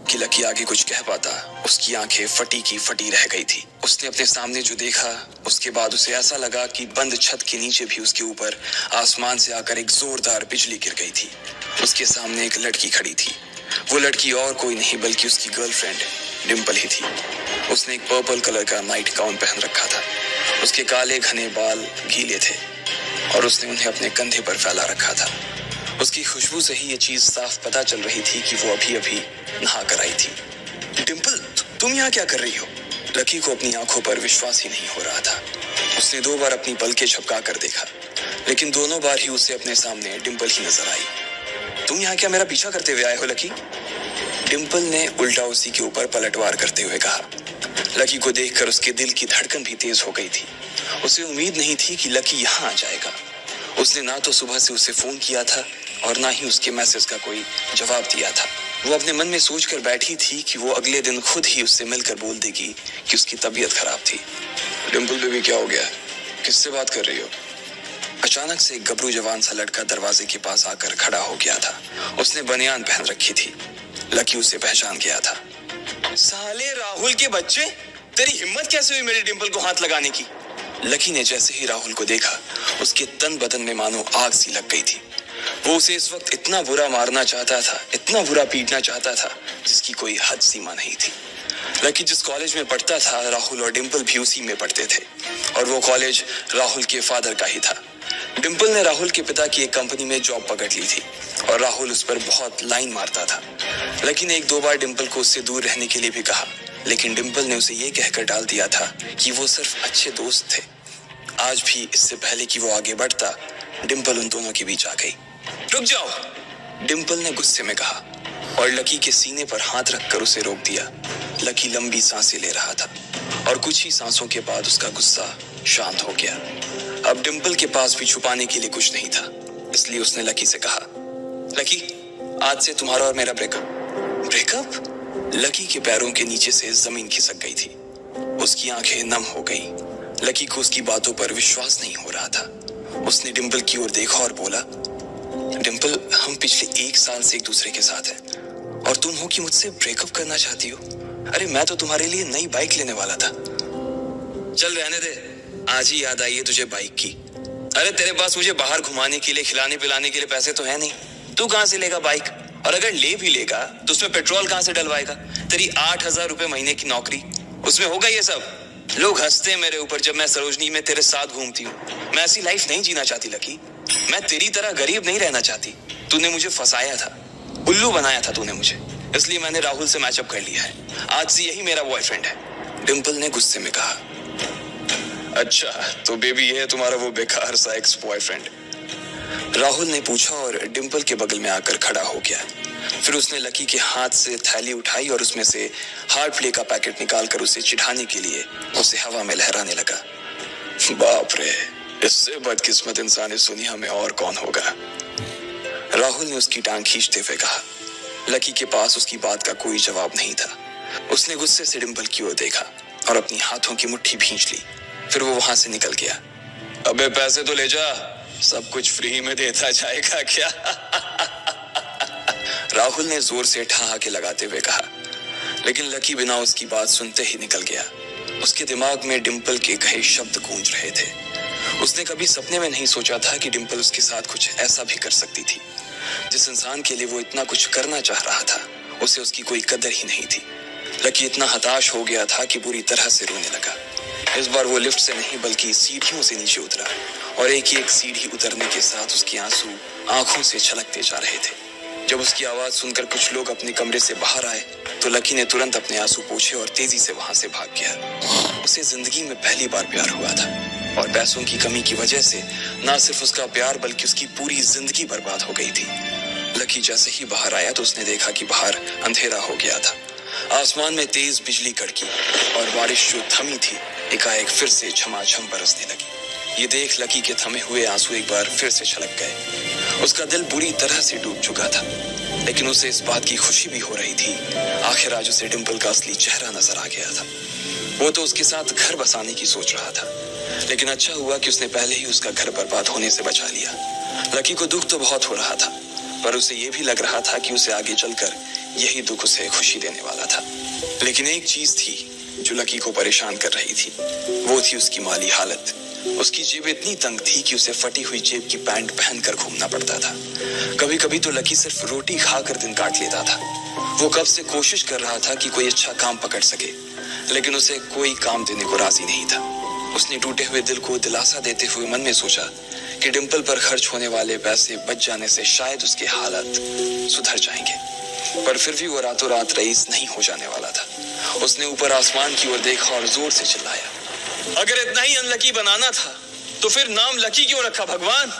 कि लकी आगे कुछ कह पाता, उसकी आंखें फटी की फटी रह गई थी। उसने अपने सामने जो देखा, उसके बाद उसे ऐसा लगा कि बंद छत के नीचे भी उसके ऊपर आसमान से आकर एक जोरदार बिजली गिर गई थी। उसके सामने एक लड़की खड़ी थी। वो लड़की और कोई नहीं बल्कि उसकी गर्लफ्रेंड डिम्पल ही थी। उसने एक पर्पल कलर का नाइट गाउन पहन रखा था। उसके काले घने बाल गीले थे और उसने उन्हें अपने कंधे पर फैला रखा था। उसकी खुशबू से ही ये चीज साफ पता चल रही थी कि वो अभी अभी नहा कर आई थी। डिम्पल, तुम यहाँ क्या कर रही हो? लकी को अपनी आंखों पर विश्वास ही नहीं हो रहा था। उसने 2 बार अपनी पलकें झपका कर देखा, लेकिन दोनों बार ही उसे अपने सामने डिम्पल ही नजर आई। तुम यहाँ क्या मेरा पीछा करते हुए आए हो लकी? डिम्पल ने उल्टा उसी के ऊपर पलटवार करते हुए कहा। लकी को देखकर उसके दिल की धड़कन भी तेज हो गई थी। उसे उम्मीद नहीं थी कि लकी यहाँ आ जाएगा। उसने ना तो सुबह से उसे फोन किया था और ना ही उसके मैसेज का कोई जवाब दिया था। वो अपने मन में सोचकर बैठी थी कि वो अगले दिन खुद ही उससे मिलकर बोल देगी कि उसकी तबीयत खराब थी। डिम्पल बेबी, क्या हो गया? किससे बात कर रही हो? अचानक से एक गबरू जवान सा लड़का दरवाजे के पास आकर खड़ा हो गया था। उसने बनियान पहन रखी थी। लकी उसे पहचान गया था। साले राहुल के बच्चे, तेरी हिम्मत कैसे हुई मेरी डिम्पल को हाथ लगाने की? लकी ने जैसे ही राहुल को देखा, उसके तन बदन में मानो आग सी लग गई थी। वो उसे इस वक्त इतना बुरा मारना चाहता था, इतना बुरा पीटना चाहता था, जिसकी कोई हद सीमा नहीं थी। लकी जिस कॉलेज में पढ़ता था, राहुल और डिम्पल भी उसी में पढ़ते थे और वो कॉलेज राहुल के फादर का ही था। डिम्पल ने राहुल के पिता की एक कंपनी में जॉब पकड़ ली थी और राहुल उस पर बहुत लाइन मारता था। लकी ने 1-2 बार डिम्पल को उससे दूर रहने के लिए भी कहा, लेकिन डिम्पल ने उसे ये कहकर डाल दिया था कि वो सिर्फ अच्छे दोस्त थे। आज भी इससे पहले कि वो आगे बढ़ता, डिम्पल उन दोनों के बीच आ गई। रुक जाओ, डिम्पल ने गुस्से में कहा और लकी के सीने पर हाथ रखकर उसे रोक दिया। लकी लंबी सांसें ले रहा था और कुछ ही सांसों के बाद उसका गुस्सा शांत हो गया। अब डिम्पल के पास भी छुपाने के लिए कुछ नहीं था, इसलिए उसने लकी से कहा, लकी, आज से तुम्हारा और मेरा ब्रेकअप। ब्रेकअप? लकी के पैरों के नीचे से जमीन खिसक गई थी। उसकी आंखें नम हो गईं। लकी को उसकी बातों पर विश्वास नहीं हो रहा था। उसने डिम्पल की ओर देखा और बोला, डिम्पल, हम पिछले 1 साल से एक दूसरे के साथ हैं और तुम हो कि मुझसे ब्रेकअप करना चाहती हो? अरे मैं तो तुम्हारे लिए नई बाइक लेने वाला था। चल रहने दे, आज ही याद आई है तुझे बाइक की। अरे तेरे पास मुझे बाहर घुमाने के लिए, खिलाने पिलाने के लिए पैसे तो है नहीं। तू कहाँ से लेगा बाइक? और अगर ले भी लेगा तो उसमें पेट्रोल कहाँ से डलवाएगा? तेरी 8,000 रुपए महीने की नौकरी, उसमें होगा ये सब? लोग हंसते हैं मेरे ऊपर जब मैं सरोजनी में तेरे साथ घूमती हूँ। मैं ऐसी लाइफ नहीं जीना चाहती लकी। मैं तेरी तरह गरीब नहीं रहना चाहती। तूने मुझे फंसाया था, उल्लू बनाया था तूने मुझे, इसलिए मैंने राहुल से मैचअप कर लिया है। आज से यही मेरा बॉयफ्रेंड है। डिम्पल ने गुस्से में कहा। अच्छा, तो बेबी ये है तुम्हारा वो बेकार सा एक्स बॉयफ्रेंड? राहुल ने पूछा और डिम्पल के बगल में आकर खड़ा हो गया। फिर उसने लकी के हाथ से थैली उठाई और उसमें से हार्ड प्ले का पैकेट निकालकर उसे चिढ़ाने के लिए उसे हवा में लहराने लगा। बाप रे, इससे बदकिस्मत इंसान इस दुनिया में और कौन होगा? राहुल ने उसकी टांग खींचते हुए कहा। लकी के पास उसकी बात का कोई जवाब नहीं था। उसने गुस्से से डिम्पल की ओर देखा और अपनी हाथों की मुट्ठी भींच ली। फिर वो वहां से निकल गया। अबे पैसे तो ले जा, सब कुछ फ्री में देता जाएगा क्या? राहुल ने जोर से ठहाके लगाते हुए कहा, लेकिन लकी बिना उसकी बात सुनते ही निकल गया। उसके दिमाग में डिम्पल के कहे शब्द गूंज रहे थे। उसने कभी सपने में नहीं सोचा था कि डिम्पल उसके साथ कुछ ऐसा भी कर सकती थी। जिस इंसान के लिए वो इतना कुछ करना चाह रहा था, उसे उसकी कोई कदर ही नहीं थी। लकी इतना हताश हो गया था कि बुरी तरह से रोने लगा। इस बार वो लिफ्ट से नहीं बल्कि सीढ़ियों से नीचे उतरा और एक सीढ़ी उतरने के साथ उसके आंसू आंखों से छलकते जा रहे थे। जब उसकी आवाज सुनकर कुछ लोग अपने कमरे से बाहर आए तो लकी ने तुरंत अपने आंसू पोंछे और तेजी से वहां से भाग गया। उसे जिंदगी में पहली बार प्यार हुआ था और पैसों की कमी की वजह से ना सिर्फ उसका प्यार बल्कि उसकी पूरी जिंदगी बर्बाद हो गई थी। लकी जैसे ही बाहर आया तो उसने देखा कि बाहर अंधेरा हो गया था। आसमान में तेज बिजली कड़की और बारिश जो थमी थी एकाएक फिर से झमाझम बरसने लगी। ये देख लकी के थमे हुए आंसू एक बार फिर से छलक गए। उसका दिल बुरी तरह से डूब चुका था, लेकिन उसे इस बात की खुशी भी हो रही थी। आखिर आज उसे डिम्पल का असली चेहरा नजर आ गया था। वो तो उसके साथ घर बसाने की सोच रहा था, लेकिन अच्छा हुआ कि उसने पहले ही उसका घर बर्बाद होने से बचा लिया। लकी को दुख तो बहुत हो रहा था, पर उसे ये भी लग रहा था कि उसे आगे चलकर यही दुख उसे खुशी देने वाला था। लेकिन एक चीज थी जो लकी को परेशान कर रही थी, वो थी उसकी माली हालत। उसकी जेब इतनी तंग थी कि उसे फटी हुई जेब की पैंट पहनकर घूमना पड़ता था। कभी कभी तो लकी सिर्फ रोटी खाकर दिन काट लेता था। वो कब से कोशिश कर रहा था कि कोई अच्छा काम पकड़ सके, लेकिन उसे कोई काम देने को राजी नहीं था। उसने टूटे हुए दिल को दिलासा देते हुए मन में सोचा कि डिंपल पर खर्च होने वाले पैसे बच जाने से शायद उसके हालात सुधर जाएंगे, पर फिर भी वो रातों रात रईस नहीं हो जाने वाला था। उसने ऊपर आसमान की ओर देखा और जोर से चिल्लाया, अगर इतना ही अनलकी बनाना था तो फिर नाम लकी क्यों रखा भगवान?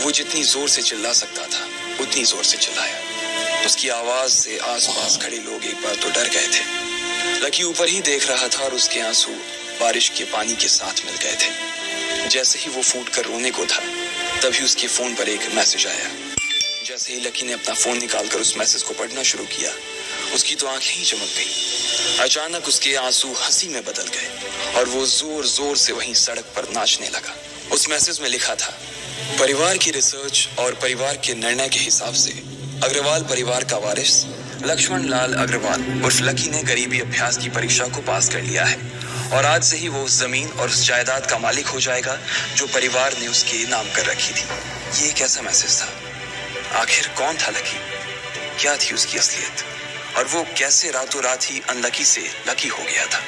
वो जितनी जोर से चिल्ला सकता था उतनी जोर से चिल्लाया। उसकी आवाज से आसपास खड़े लोग एक बार तो डर गए थे। लकी ऊपर ही देख रहा था और उसके आंसू बारिश के पानी के साथ मिल गए थे। जैसे ही वो फूट कर रोने को था, तभी उसके फोन पर एक मैसेज आया। जैसे ही लकी ने अपना फोन निकालकर उस मैसेज को पढ़ना शुरू किया, उसकी तो आंखें ही चमक गई। अचानक उसके आंसू हंसी में बदल गए और वो जोर जोर से वहीं सड़क पर नाचने लगा। उस मैसेज में लिखा था, परिवार की रिसर्च और परिवार के निर्णय के हिसाब से अग्रवाल परिवार का वारिस लक्ष्मण लाल अग्रवाल उर्फ लकी ने गरीबी अभ्यास की परीक्षा को पास कर लिया है और आज से ही वो उस जमीन और उस जायदाद का मालिक हो जाएगा जो परिवार ने उसके नाम कर रखी थी। ये कैसा मैसेज था? आखिर कौन था लकी? क्या थी उसकी असलियत? और वो कैसे रातों रात ही अनलकी से लकी हो गया था?